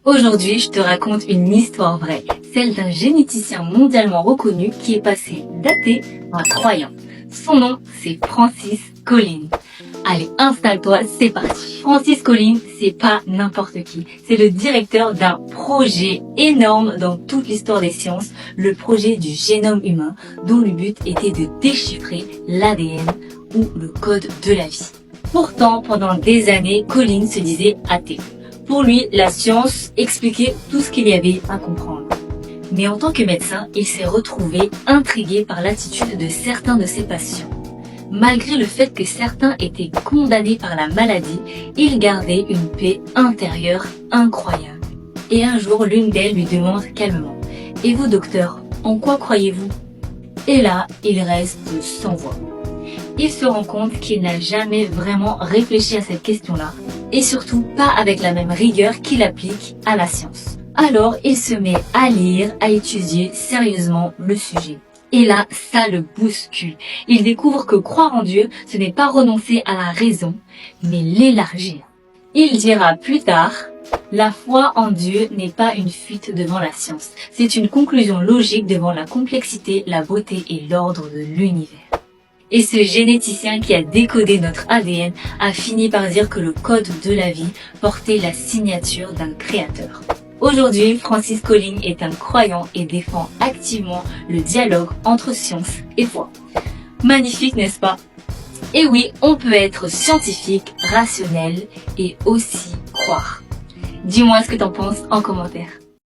Aujourd'hui, je te raconte une histoire vraie, celle d'un généticien mondialement reconnu qui est passé d'athée à croyant. Son nom, c'est Francis Collins. Allez, installe-toi, c'est parti. Francis Collins, c'est pas n'importe qui. C'est le directeur d'un projet énorme dans toute l'histoire des sciences, le projet du génome humain, dont le but était de déchiffrer l'ADN ou le code de la vie. Pourtant, pendant des années, Collins se disait athée. Pour lui, la science expliquait tout ce qu'il y avait à comprendre. Mais en tant que médecin, il s'est retrouvé intrigué par l'attitude de certains de ses patients. Malgré le fait que certains étaient condamnés par la maladie, il gardait une paix intérieure incroyable. Et un jour, l'une d'elles lui demande calmement « Et vous, docteur, en quoi croyez-vous » Et là, il reste sans voix. Il se rend compte qu'il n'a jamais vraiment réfléchi à cette question-là, et surtout pas avec la même rigueur qu'il applique à la science. Alors, il se met à lire, à étudier sérieusement le sujet. Et là, ça le bouscule. Il découvre que croire en Dieu, ce n'est pas renoncer à la raison, mais l'élargir. Il dira plus tard, la foi en Dieu n'est pas une fuite devant la science. C'est une conclusion logique devant la complexité, la beauté et l'ordre de l'univers. Et ce généticien qui a décodé notre ADN a fini par dire que le code de la vie portait la signature d'un créateur. Aujourd'hui, Francis Collins est un croyant et défend activement le dialogue entre science et foi. Magnifique, n'est-ce pas? Et oui, on peut être scientifique, rationnel et aussi croire. Dis-moi ce que t'en penses en commentaire.